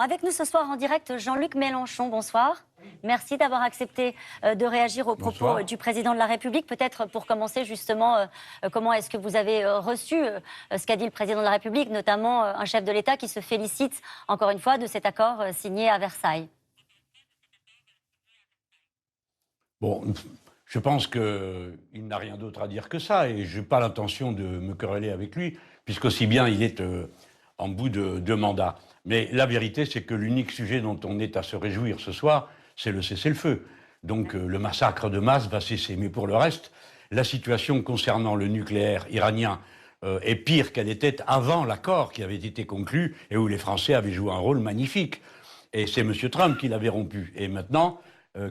Avec nous ce soir en direct, Jean-Luc Mélenchon, bonsoir. Merci d'avoir accepté de réagir aux propos du président de la République. Peut-être pour commencer justement, comment est-ce que vous avez reçu ce qu'a dit le président de la République, notamment un chef de l'État qui se félicite encore une fois de cet accord signé à Versailles? Bon, je pense qu'il n'a rien d'autre à dire que ça et je n'ai pas l'intention de me quereller avec lui, puisqu'aussi bien il est en bout de mandat. Mais la vérité, c'est que l'unique sujet dont on est à se réjouir ce soir, c'est le cessez-le-feu. Donc le massacre de masse va cesser. Mais pour le reste, la situation concernant le nucléaire iranien est pire qu'elle était avant l'accord qui avait été conclu et où les Français avaient joué un rôle magnifique. Et c'est M. Trump qui l'avait rompu. Et maintenant,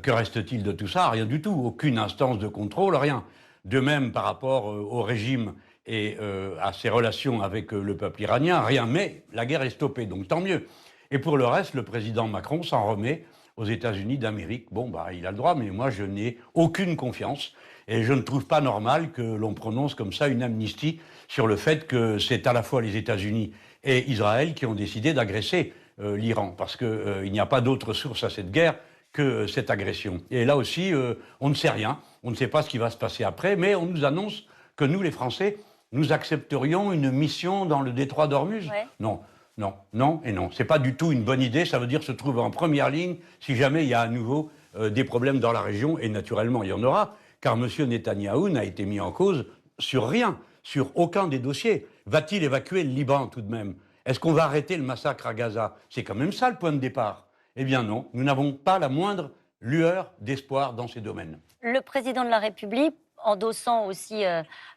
que reste-t-il de tout ça? Rien du tout. Aucune instance de contrôle, rien. De même par rapport au régime et à ses relations avec le peuple iranien, rien, mais la guerre est stoppée, donc tant mieux. Et pour le reste, le président Macron s'en remet aux États-Unis d'Amérique. Bon, bah, il a le droit, mais moi, je n'ai aucune confiance et je ne trouve pas normal que l'on prononce comme ça une amnistie sur le fait que c'est à la fois les États-Unis et Israël qui ont décidé d'agresser l'Iran, parce qu'il n'y a pas d'autre source à cette guerre que cette agression. Et là aussi, on ne sait rien, on ne sait pas ce qui va se passer après, mais on nous annonce que nous, les Français, nous accepterions une mission dans le détroit d'Ormuz? Ouais. Non, non, non et non. C'est pas du tout une bonne idée. Ça veut dire se trouver en première ligne si jamais il y a à nouveau des problèmes dans la région. Et naturellement, il y en aura, car M. Netanyahou n'a été mis en cause sur rien, sur aucun des dossiers. Va-t-il évacuer le Liban tout de même? Est-ce qu'on va arrêter le massacre à Gaza? C'est quand même ça le point de départ. Eh bien non, nous n'avons pas la moindre lueur d'espoir dans ces domaines. Le président de la République, endossant aussi,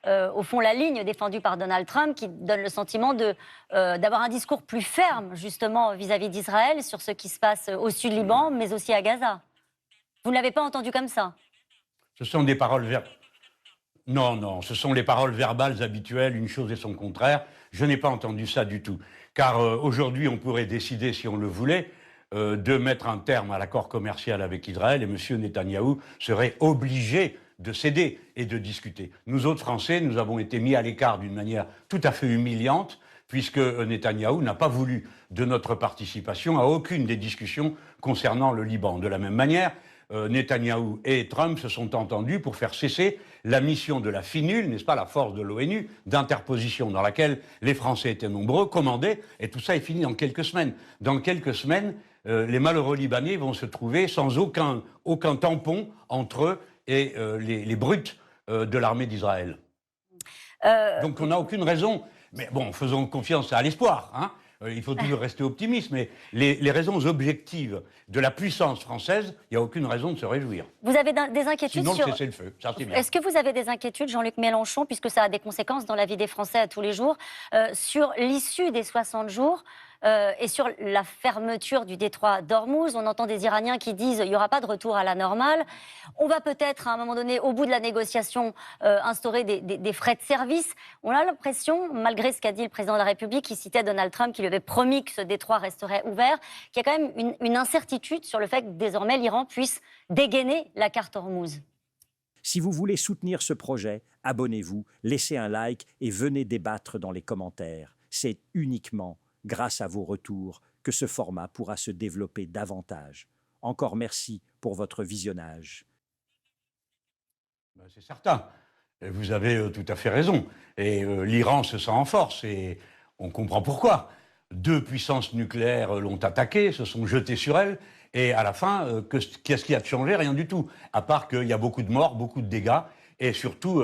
au fond, la ligne défendue par Donald Trump, qui donne le sentiment d'avoir un discours plus ferme, justement, vis-à-vis d'Israël, sur ce qui se passe au sud Liban, mais aussi à Gaza. Vous ne l'avez pas entendu comme ça? Ce sont des paroles verbales. Non, non, ce sont les paroles verbales habituelles, une chose et son contraire. Je n'ai pas entendu ça du tout. Car aujourd'hui, on pourrait décider, si on le voulait, de mettre un terme à l'accord commercial avec Israël et M. Netanyahou serait obligé de céder et de discuter. Nous autres Français, nous avons été mis à l'écart d'une manière tout à fait humiliante, puisque Netanyahou n'a pas voulu de notre participation à aucune des discussions concernant le Liban. De la même manière, Netanyahou et Trump se sont entendus pour faire cesser la mission de la FINUL, n'est-ce pas, la force de l'ONU, d'interposition, dans laquelle les Français étaient nombreux, commandaient, et tout ça est fini dans quelques semaines. Dans quelques semaines, les malheureux Libanais vont se trouver sans aucun tampon entre eux et les brutes de l'armée d'Israël. Donc on n'a aucune raison, mais bon, faisons confiance à l'espoir, hein. Il faut toujours rester optimiste, mais les raisons objectives de la puissance française, il n'y a aucune raison de se réjouir. Vous avez des inquiétudes Sinon, sur... le cessez-le-feu, ça c'est bien. Est-ce que vous avez des inquiétudes, Jean-Luc Mélenchon, puisque ça a des conséquences dans la vie des Français à tous les jours, sur l'issue des 60 jours et sur la fermeture du détroit d'Ormuz? On entend des Iraniens qui disent qu'il n'y aura pas de retour à la normale. On va peut-être, à un moment donné, au bout de la négociation, instaurer des frais de service. On a l'impression, malgré ce qu'a dit le président de la République, qui citait Donald Trump, qui lui avait promis que ce détroit resterait ouvert, qu'il y a quand même une incertitude sur le fait que désormais l'Iran puisse dégainer la carte Ormuz. Si vous voulez soutenir ce projet, abonnez-vous, laissez un like et venez débattre dans les commentaires. C'est uniquement grâce à vos retours que ce format pourra se développer davantage. Encore merci pour votre visionnage. C'est certain. Vous avez tout à fait raison. Et l'Iran se sent en force et on comprend pourquoi. 2 puissances nucléaires l'ont attaquée, se sont jetées sur elle. Et à la fin, qu'est-ce qui a changé? Rien du tout. À part qu'il y a beaucoup de morts, beaucoup de dégâts et surtout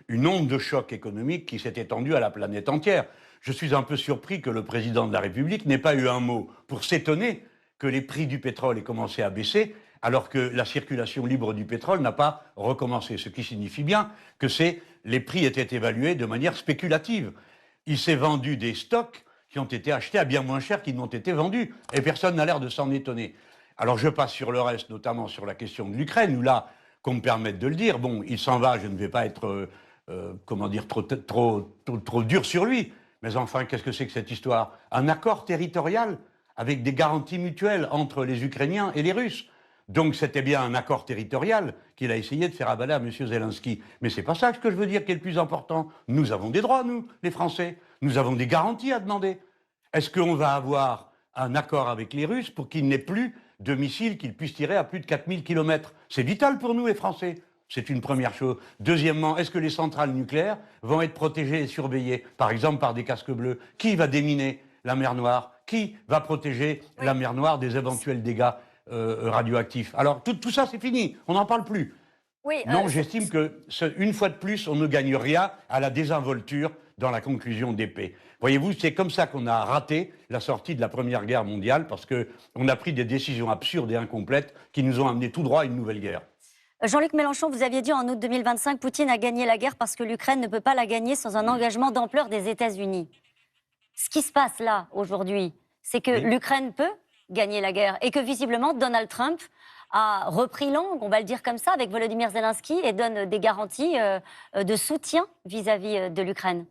une onde de choc économique qui s'est étendue à la planète entière. Je suis un peu surpris que le président de la République n'ait pas eu un mot pour s'étonner que les prix du pétrole aient commencé à baisser alors que la circulation libre du pétrole n'a pas recommencé. Ce qui signifie bien que les prix étaient évalués de manière spéculative. Il s'est vendu des stocks qui ont été achetés à bien moins cher qu'ils n'ont été vendus. Et personne n'a l'air de s'en étonner. Alors je passe sur le reste, notamment sur la question de l'Ukraine, où là, qu'on me permette de le dire, bon, il s'en va, je ne vais pas être, comment dire, trop dur sur lui. Mais enfin, qu'est-ce que c'est que cette histoire? Un accord territorial avec des garanties mutuelles entre les Ukrainiens et les Russes. Donc c'était bien un accord territorial qu'il a essayé de faire avaler à M. Zelensky. Mais c'est pas ça que je veux dire qui est le plus important. Nous avons des droits, nous, les Français. Nous avons des garanties à demander. Est-ce qu'on va avoir un accord avec les Russes pour qu'il n'ait plus de missiles qu'ils puissent tirer à plus de 4000 km. C'est vital pour nous, les Français. C'est une première chose. Deuxièmement, est-ce que les centrales nucléaires vont être protégées et surveillées, par exemple par des casques bleus? Qui va déminer la mer Noire? Qui va protéger la mer Noire des éventuels dégâts radioactifs? Alors, tout ça, c'est fini. On n'en parle plus. Oui, non, j'estime que, une fois de plus, on ne gagne rien à la désinvolture dans la conclusion des paix. Voyez-vous, c'est comme ça qu'on a raté la sortie de la Première Guerre mondiale, parce qu'on a pris des décisions absurdes et incomplètes qui nous ont amené tout droit à une nouvelle guerre. Jean-Luc Mélenchon, vous aviez dit en août 2025, Poutine a gagné la guerre parce que l'Ukraine ne peut pas la gagner sans un engagement d'ampleur des États-Unis. Ce qui se passe là, aujourd'hui, c'est que l'Ukraine peut gagner la guerre et que visiblement Donald Trump a repris langue, on va le dire comme ça, avec Volodymyr Zelensky et donne des garanties de soutien vis-à-vis de l'Ukraine.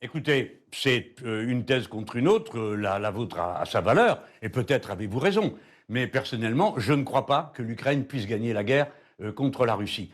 Écoutez, c'est une thèse contre une autre, la vôtre a sa valeur, et peut-être avez-vous raison. Mais personnellement, je ne crois pas que l'Ukraine puisse gagner la guerre contre la Russie.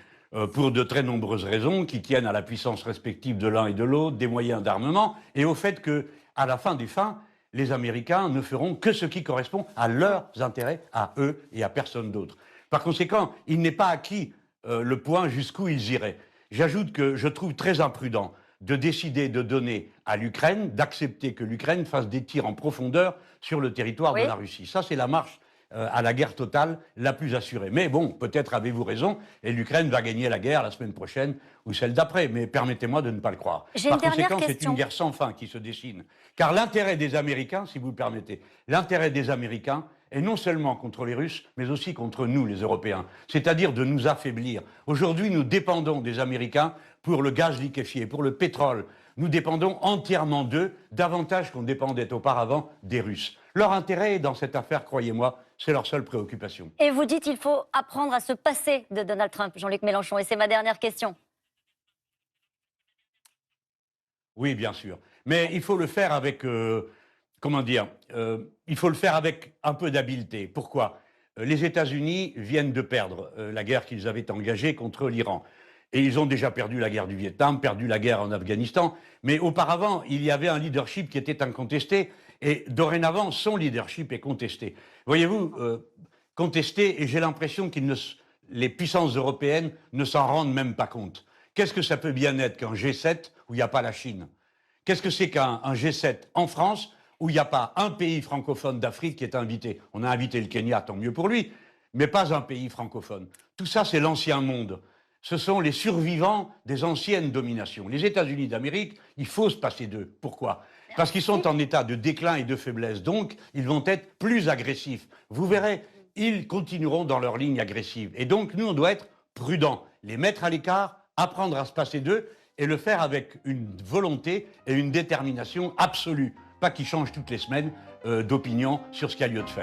Pour de très nombreuses raisons qui tiennent à la puissance respective de l'un et de l'autre, des moyens d'armement, et au fait qu'à la fin des fins, les Américains ne feront que ce qui correspond à leurs intérêts, à eux et à personne d'autre. Par conséquent, il n'est pas acquis le point jusqu'où ils iraient. J'ajoute que je trouve très imprudent de décider de donner à l'Ukraine, d'accepter que l'Ukraine fasse des tirs en profondeur sur le territoire de la Russie. Ça, c'est la marche à la guerre totale la plus assurée. Mais bon, peut-être avez-vous raison, et l'Ukraine va gagner la guerre la semaine prochaine ou celle d'après, mais permettez-moi de ne pas le croire. Par conséquent, c'est une guerre sans fin qui se dessine. Car l'intérêt des Américains, si vous le permettez, l'intérêt des Américains est non seulement contre les Russes, mais aussi contre nous, les Européens. C'est-à-dire de nous affaiblir. Aujourd'hui, nous dépendons des Américains pour le gaz liquéfié, pour le pétrole. Nous dépendons entièrement d'eux, davantage qu'on dépendait auparavant des Russes. Leur intérêt dans cette affaire, croyez-moi, c'est leur seule préoccupation. Et vous dites qu'il faut apprendre à se passer de Donald Trump, Jean-Luc Mélenchon, et c'est ma dernière question. Oui, bien sûr. Mais il faut le faire avec, comment dire, il faut le faire avec un peu d'habileté. Pourquoi? Les États-Unis viennent de perdre la guerre qu'ils avaient engagée contre l'Iran. Et ils ont déjà perdu la guerre du Vietnam, perdu la guerre en Afghanistan. Mais auparavant, il y avait un leadership qui était incontesté. Et dorénavant, son leadership est contesté. Voyez-vous, contesté, et j'ai l'impression que les puissances européennes ne s'en rendent même pas compte. Qu'est-ce que ça peut bien être qu'un G7 où il n'y a pas la Chine? Qu'est-ce que c'est qu'un G7 en France où il n'y a pas un pays francophone d'Afrique qui est invité? On a invité le Kenya, tant mieux pour lui, mais pas un pays francophone. Tout ça, c'est l'ancien monde. Ce sont les survivants des anciennes dominations. Les États-Unis d'Amérique, il faut se passer d'eux. Pourquoi? Parce qu'ils sont en état de déclin et de faiblesse. Donc, ils vont être plus agressifs. Vous verrez, ils continueront dans leur ligne agressive. Et donc, nous, on doit être prudents, les mettre à l'écart, apprendre à se passer d'eux et le faire avec une volonté et une détermination absolue. Pas qu'ils changent toutes les semaines d'opinion sur ce qu'il y a lieu de faire.